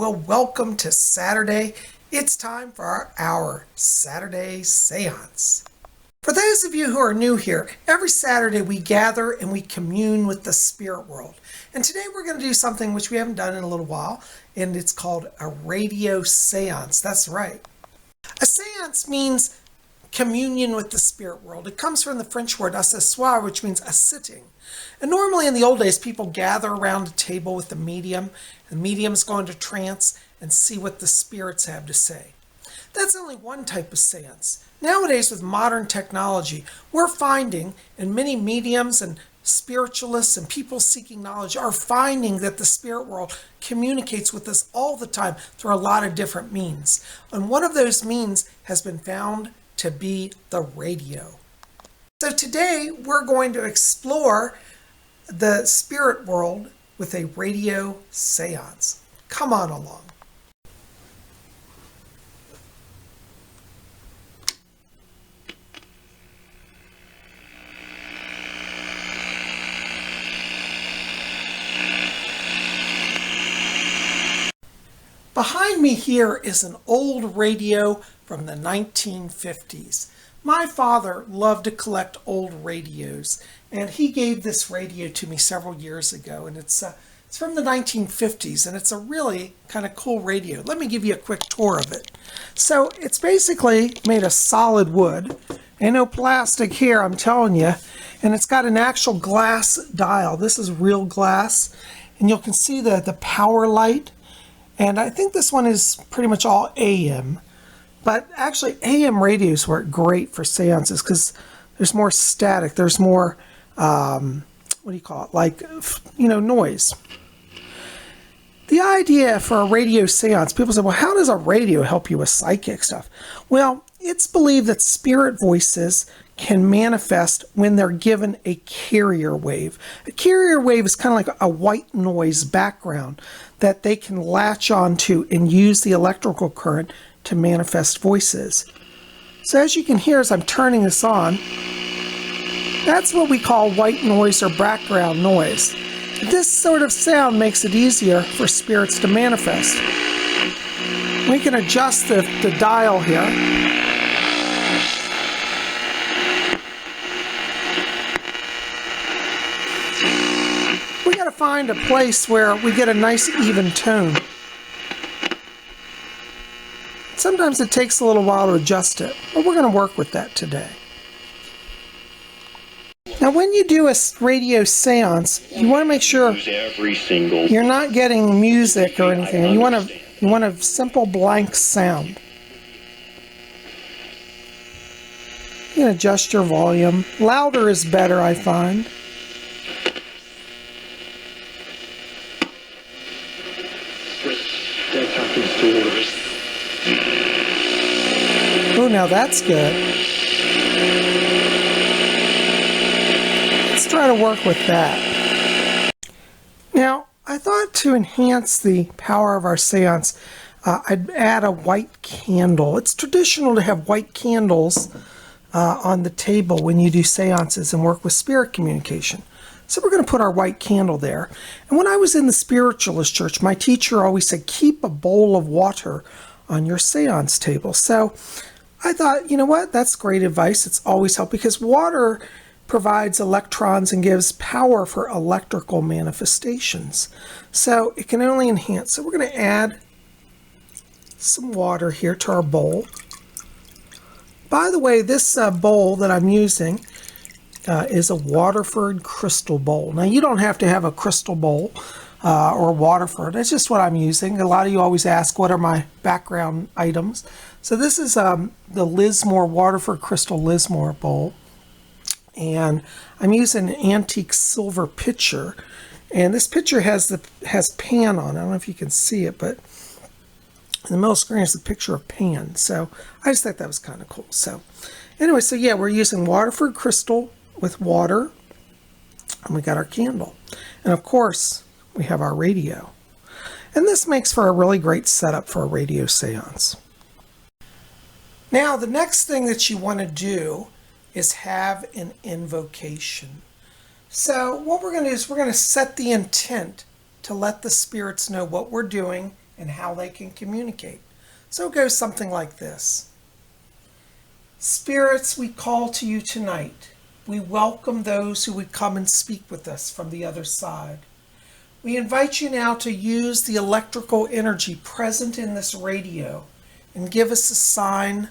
Well, welcome to Saturday. It's time for our Saturday Seance. For those of you who are new here, every Saturday we gather and we commune with the spirit world. And today we're going to do something which we haven't done in a little while, and it's called a Radio Seance. That's right. A seance means communion with the spirit world. It comes from the French word assessoir, which means a sitting. And normally in the old days, people gather around a table with the medium. The mediums go into trance and see what the spirits have to say. That's only one type of seance. Nowadays, with modern technology, we're finding, and many mediums and spiritualists and people seeking knowledge are finding that the spirit world communicates with us all the time through a lot of different means. And one of those means has been found to be the radio. So today we're going to explore the spirit world with a radio seance. Come on along. Behind me here is an old radio from the 1950s. My father loved to collect old radios, and he gave this radio to me several years ago, and it's from the 1950s, and it's a really kind of cool radio. Let me give you a quick tour of it. So it's basically made of solid wood. Ain't no plastic here, I'm telling you. And it's got an actual glass dial. This is real glass, and you can see the power light. And I think this one is pretty much all AM. But actually, AM radios work great for seances because there's more static. There's more, noise. The idea for a radio seance, people say, well, how does a radio help you with psychic stuff? Well, it's believed that spirit voices can manifest when they're given a carrier wave. A carrier wave is kind of like a white noise background that they can latch onto and use the electrical current to manifest voices. So as you can hear as I'm turning this on, that's what we call white noise or background noise. This sort of sound makes it easier for spirits to manifest. We can adjust the dial here. We got to find a place where we get a nice even tone. Sometimes it takes a little while to adjust it, but we're going to work with that today. Now, when you do a radio seance, you want to make sure you're not getting music or anything. You want a simple blank sound. You can adjust your volume. Louder is better, I find. Oh, now that's good. Let's try to work with that. Now, I thought to enhance the power of our seance, I'd add a white candle. It's traditional to have white candles on the table when you do seances and work with spirit communication. So we're going to put our white candle there. And when I was in the Spiritualist church, my teacher always said, keep a bowl of water on your seance table. So I thought, you know what, that's great advice. It's always helpful because water provides electrons and gives power for electrical manifestations. So it can only enhance. So we're going to add some water here to our bowl. By the way, this bowl that I'm using is a Waterford crystal bowl. Now, you don't have to have a crystal bowl or Waterford. That's just what I'm using. A lot of you always ask, what are my background items? So this is the Lismore, Waterford Crystal Lismore bowl. And I'm using an antique silver pitcher. And this pitcher has Pan on it. I don't know if you can see it, but in the middle of the screen is a picture of Pan. So I just thought that was kind of cool. So anyway, so yeah, we're using Waterford Crystal with water. And we got our candle. And of course, we have our radio. And this makes for a really great setup for a radio seance. Now, the next thing that you want to do is have an invocation. So what we're going to do is we're going to set the intent to let the spirits know what we're doing and how they can communicate. So it goes something like this. Spirits, we call to you tonight. We welcome those who would come and speak with us from the other side. We invite you now to use the electrical energy present in this radio and give us a sign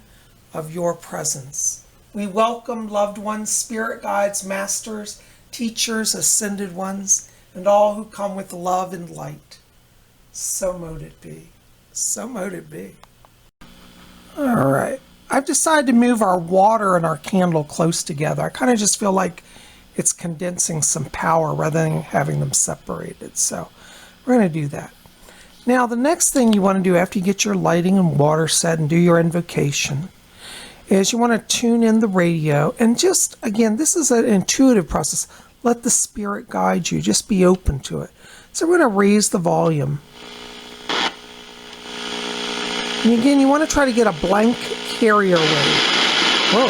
of your presence. We welcome loved ones, spirit guides, masters, teachers, ascended ones, and all who come with love and light. So mote it be. So mote it be. All right. I've decided to move our water and our candle close together. I kind of just feel like it's condensing some power rather than having them separated. So we're going to do that. Now, the next thing you want to do after you get your lighting and water set and do your invocation is you want to tune in the radio. And just, again, this is an intuitive process. Let the spirit guide you. Just be open to it. So we're going to raise the volume. And again, you want to try to get a blank carrier wave. Whoa.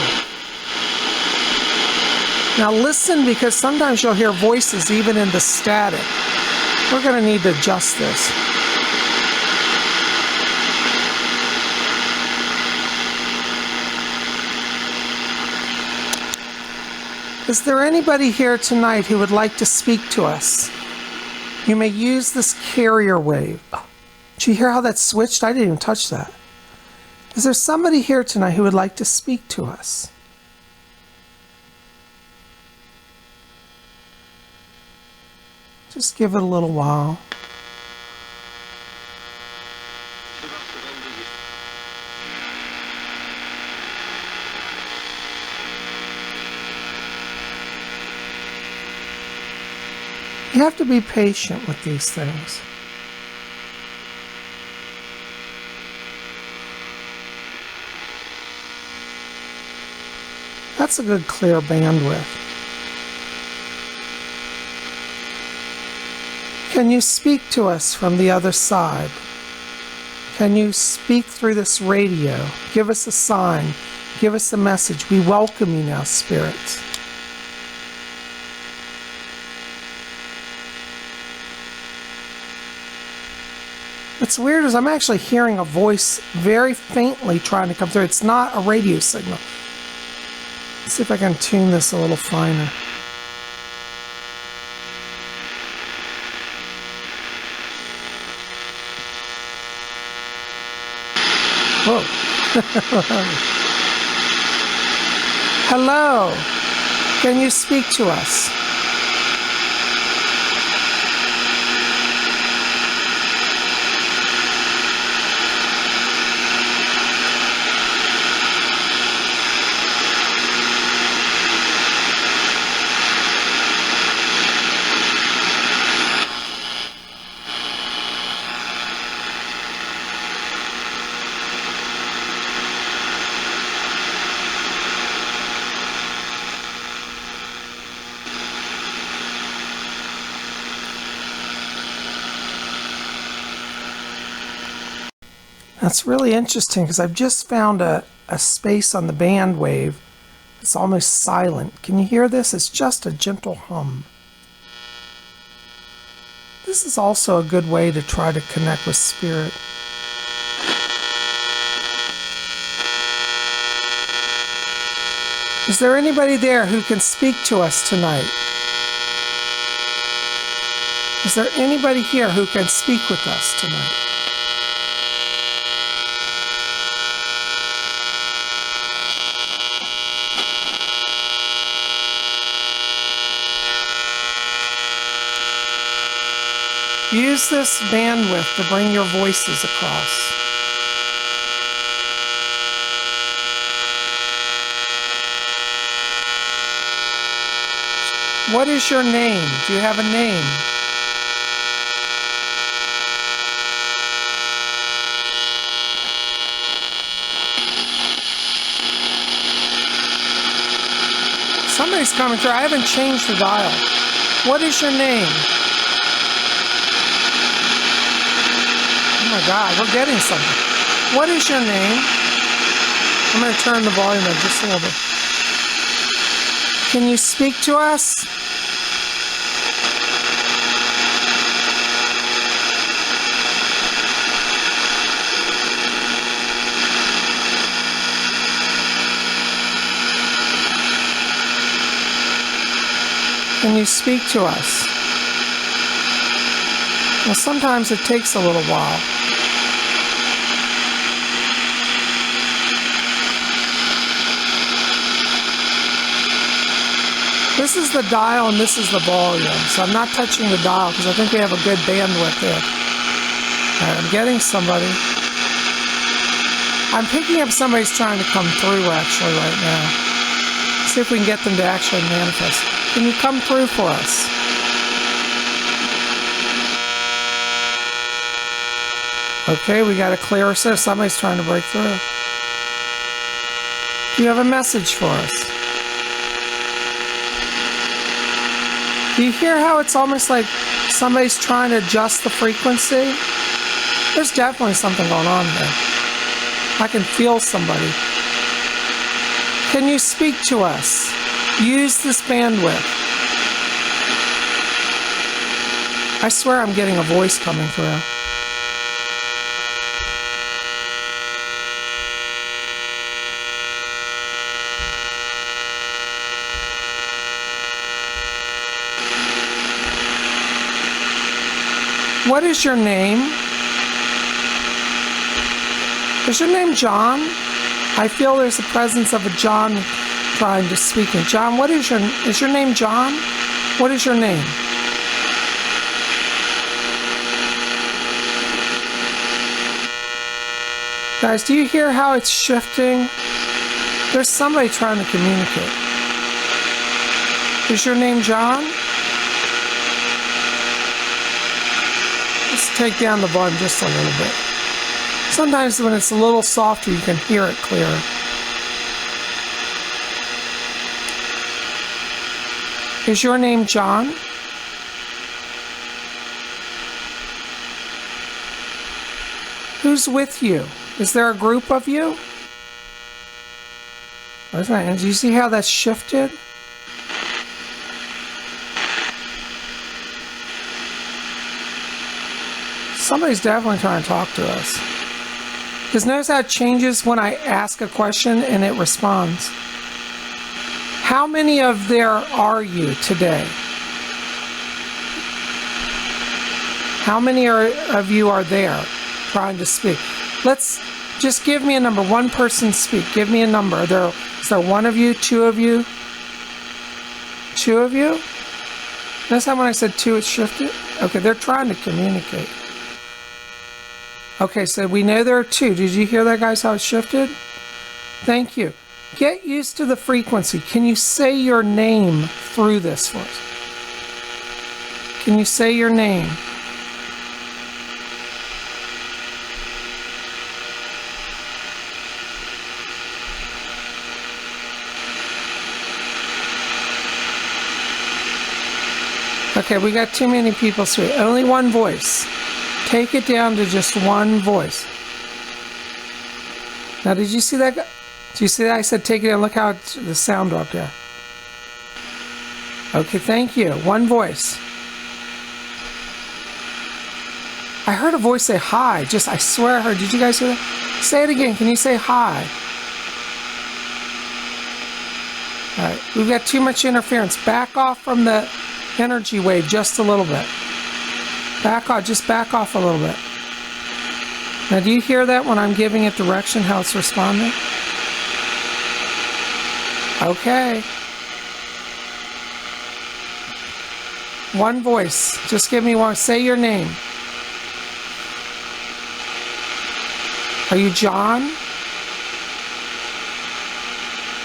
Now listen, because sometimes you'll hear voices even in the static. We're going to need to adjust this. Is there anybody here tonight who would like to speak to us? You may use this carrier wave. Did you hear how that switched? I didn't even touch that. Is there somebody here tonight who would like to speak to us? Just give it a little while. You have to be patient with these things. That's a good clear bandwidth. Can you speak to us from the other side? Can you speak through this radio? Give us a sign. Give us a message. We welcome you now, spirits. What's weird is I'm actually hearing a voice very faintly trying to come through. It's not a radio signal. Let's see if I can tune this a little finer. Whoa. Hello. Can you speak to us? That's really interesting because I've just found a space on the band wave. It's almost silent. Can you hear this? It's just a gentle hum. This is also a good way to try to connect with spirit. Is there anybody there who can speak to us tonight? Is there anybody here who can speak with us tonight? Use this bandwidth to bring your voices across. What is your name? Do you have a name? Somebody's coming through. I haven't changed the dial. What is your name? Oh my God, we're getting something. What is your name? I'm going to turn the volume up just a little bit. Can you speak to us? Can you speak to us? Well, sometimes it takes a little while. This is the dial and this is the volume, so I'm not touching the dial because I think we have a good bandwidth there. All right, I'm getting somebody. I'm picking up somebody's trying to come through actually right now. See if we can get them to actually manifest. Can you come through for us? Okay, we got a clear set. Somebody's trying to break through. Do you have a message for us? Do you hear how it's almost like somebody's trying to adjust the frequency? There's definitely something going on there. I can feel somebody. Can you speak to us? Use this bandwidth. I swear I'm getting a voice coming through. What is your name? Is your name John? I feel there's a presence of a John trying to speak. John, what is your name John? What is your name? Guys, do you hear how it's shifting? There's somebody trying to communicate. Is your name John? Let's take down the volume just a little bit. Sometimes when it's a little softer, you can hear it clearer. Is your name John? Who's with you? Is there a group of you? Where's my hand? Do you see how that's shifted? Somebody's definitely trying to talk to us. Because notice how it changes when I ask a question and it responds. How many of there are you today? How many of you are there trying to speak? Let's just give me a number. One person speak. Give me a number. Is there one of you? Two of you? Two of you? Notice how when I said two, it shifted? Okay, they're trying to communicate. Okay, so we know there are two. Did you hear that, guys, how it shifted? Thank you. Get used to the frequency. Can you say your name through this for us? Can you say your name? Okay, we got too many people speaking. Only one voice. Take it down to just one voice. Now, did you see that? Did you see that? I said take it down. Look how the sound dropped down. Okay, thank you. One voice. I heard a voice say hi. I swear I heard. Did you guys hear that? Say it again. Can you say hi? All right. We've got too much interference. Back off from the energy wave just a little bit. Back off, just back off a little bit. Now, do you hear that when I'm giving it direction, how it's responding? Okay. One voice. Just give me one. Say your name. Are you John?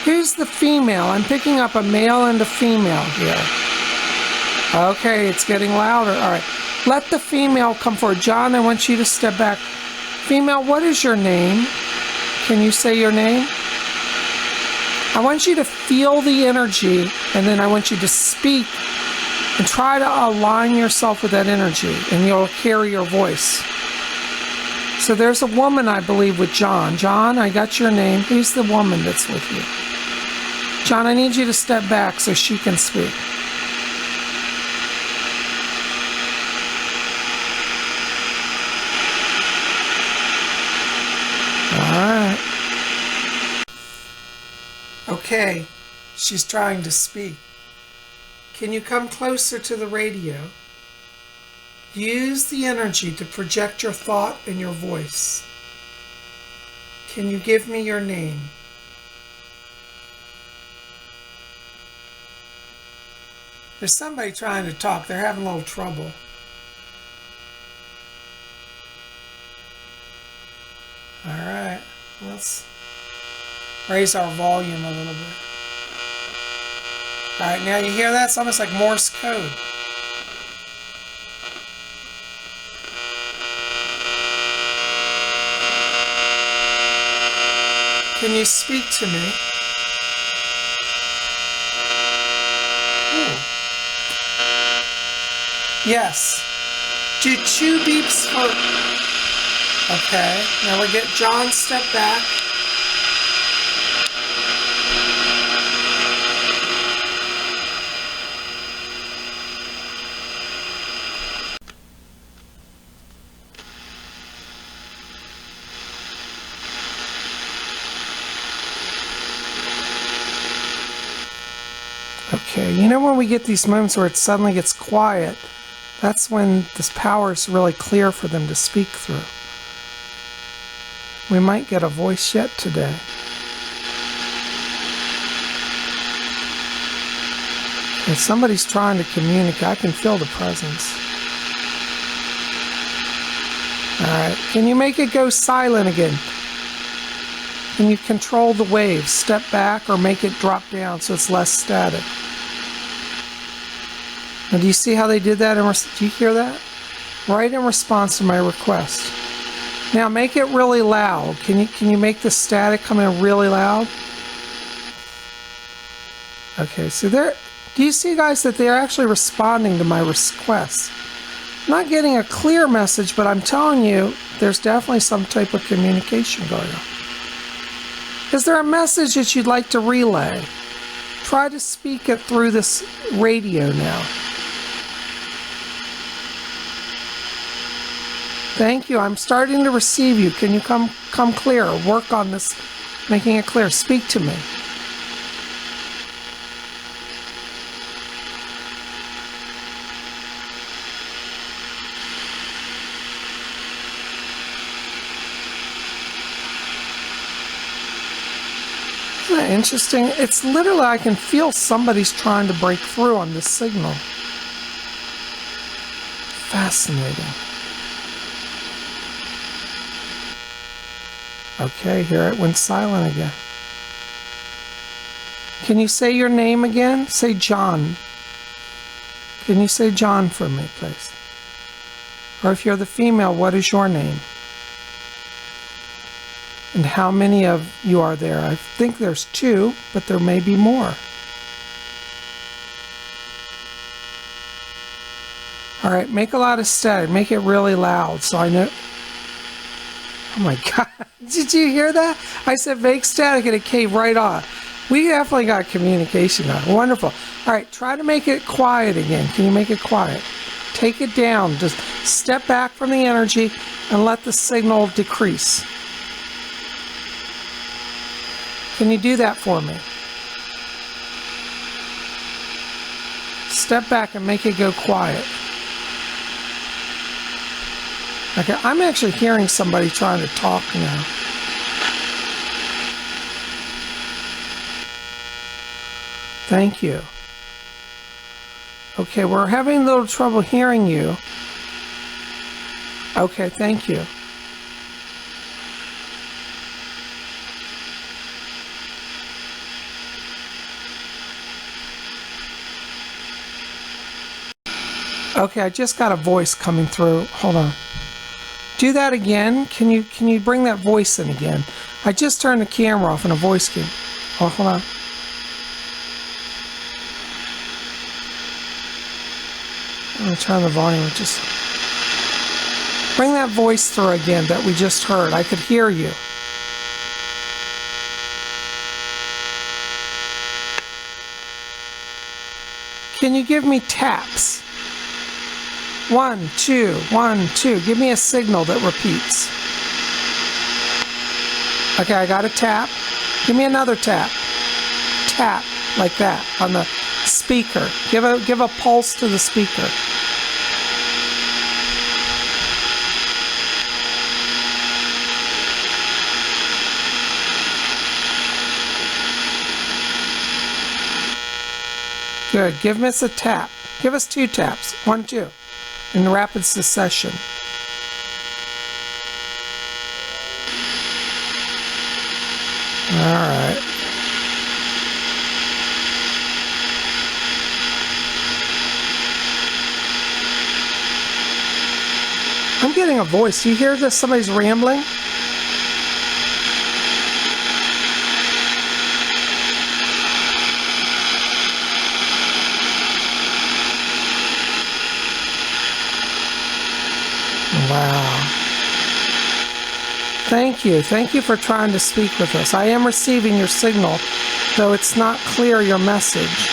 Who's the female? I'm picking up a male and a female here. Okay, it's getting louder. All right. Let the female come forward. John, I want you to step back. Female, what is your name? Can you say your name? I want you to feel the energy, and then I want you to speak and try to align yourself with that energy, and you'll carry your voice. So there's a woman, I believe, with John. John, I got your name. Who's the woman that's with you? John, I need you to step back so she can speak. Alright. Okay, she's trying to speak. Can you come closer to the radio? Use the energy to project your thought and your voice. Can you give me your name? There's somebody trying to talk. They're having a little trouble. All right, let's raise our volume a little bit. All right, now you hear that? It's almost like Morse code. Can you speak to me? Ooh. Yes. Do 2 beeps for... Okay, now we get John, step back. Okay, you know when we get these moments where it suddenly gets quiet, that's when this power is really clear for them to speak through. We might get a voice yet today. If somebody's trying to communicate, I can feel the presence. Alright, can you make it go silent again? Can you control the waves? Step back or make it drop down so it's less static. Now do you see how they did that? Do you hear that? Right in response to my request. Now make it really loud. Can you make the static come in really loud? Okay, so do you see, guys, that they're actually responding to my request? I'm not getting a clear message, but I'm telling you, there's definitely some type of communication going on. Is there a message that you'd like to relay? Try to speak it through this radio now. Thank you. I'm starting to receive you. Can you come clearer? Work on this, making it clear. Speak to me. Isn't that interesting? It's literally, I can feel somebody's trying to break through on this signal. Fascinating. Okay, here it went silent again. Can you say your name again? Say John. Can you say John for me, please? Or if you're the female, what is your name? And how many of you are there? I think there's 2, but there may be more. All right, make a lot of static. Make it really loud so I know. Oh my God, did you hear that? I said make static and it came right on. We definitely got communication now. Wonderful. All right, try to make it quiet again. Can you make it quiet? Take it down. Just step back from the energy and let the signal decrease. Can you do that for me? Step back and make it go quiet. Okay, I'm actually hearing somebody trying to talk now. Thank you. Okay, we're having a little trouble hearing you. Okay, thank you. Okay, I just got a voice coming through. Hold on. Do that again. Can you bring that voice in again? I just turned the camera off and a voice came. Oh, hold on. I'm gonna turn the volume. Just bring that voice through again that we just heard. I could hear you. Can you give me taps? 1, 2, 1, 2. Give me a signal that repeats. Okay, I got a tap. Give me another tap. Tap, like that, on the speaker. Give a pulse to the speaker. Good. Give us a tap. Give us 2 taps. 1, 2. In rapid succession. All right. I'm getting a voice. Do you hear this? Somebody's rambling? Wow. Thank you. Thank you for trying to speak with us. I am receiving your signal, though it's not clear your message.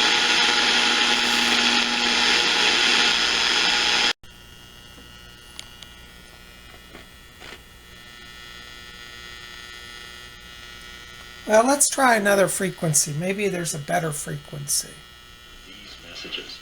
Well, let's try another frequency. Maybe there's a better frequency. These messages.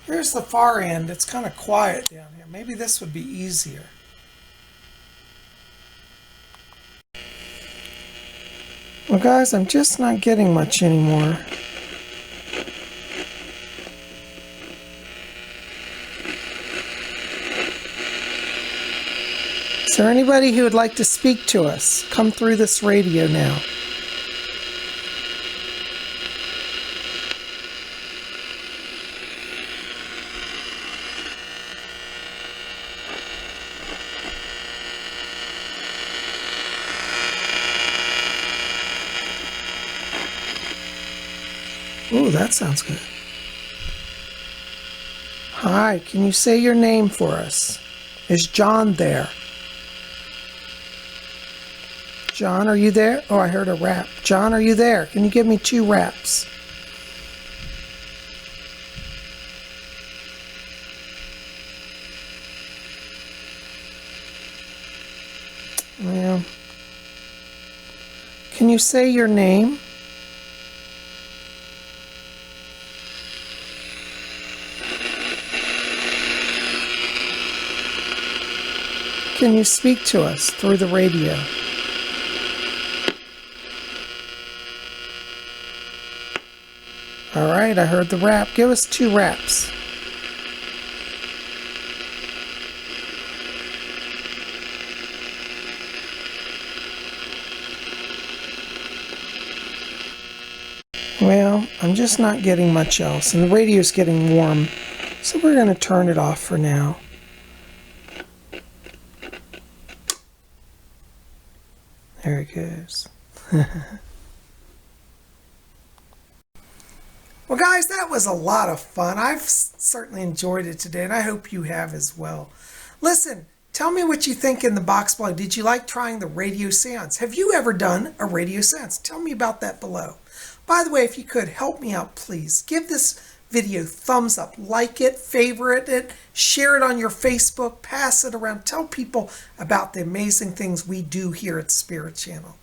Here's the far end. It's kind of quiet down here. Maybe this would be easier. Well, guys, I'm just not getting much anymore. Is there anybody who would like to speak to us? Come through this radio now. Ooh, that sounds good. Hi, can you say your name for us? Is John there? John, are you there? Oh, I heard a rap. John, are you there? Can you give me 2 raps? Well, can you say your name? Can you speak to us through the radio? All right, I heard the rap. Give us 2 raps. Well, I'm just not getting much else, and the radio's getting warm, so we're going to turn it off for now. There it goes. Well, guys, that was a lot of fun. I've certainly enjoyed it today, and I hope you have as well. Listen, tell me what you think in the box below. Did you like trying the radio seance? Have you ever done a radio seance? Tell me about that below. By the way, if you could, help me out, please. Give this video thumbs up, like it, favorite it, share it on your Facebook, pass it around, tell people about the amazing things we do here at Spirit Channel.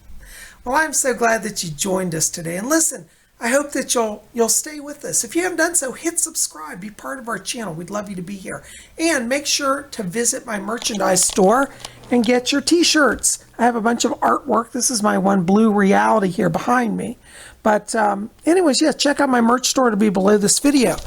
Well, I'm so glad that you joined us today. And listen, I hope that you'll stay with us. If you haven't done so, hit subscribe, be part of our channel. We'd love you to be here. And make sure to visit my merchandise store and get your t-shirts. I have a bunch of artwork. This is my one blue reality here behind me. But anyways, yeah, check out my merch store to be below this video.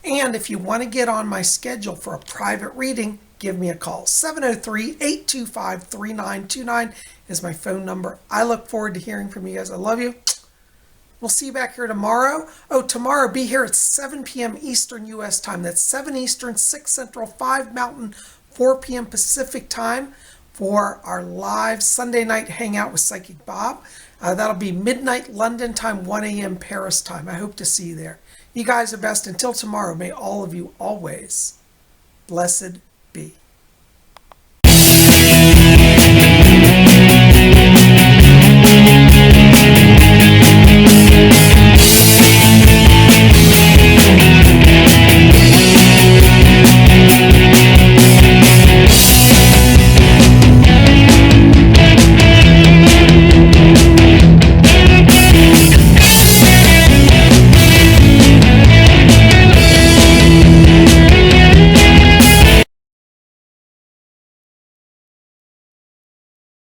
And if you want to get on my schedule for a private reading, give me a call. 703-825-3929 is my phone number. I look forward to hearing from you guys. I love you. We'll see you back here tomorrow. Oh, tomorrow, be here at 7 p.m. Eastern U.S. time. That's 7 Eastern, 6 Central, 5 Mountain, 4 p.m. Pacific time for our live Sunday night hangout with Psychic Bob. That'll be midnight London time, 1 a.m. Paris time. I hope to see you there. You guys are best. Until tomorrow, may all of you always blessed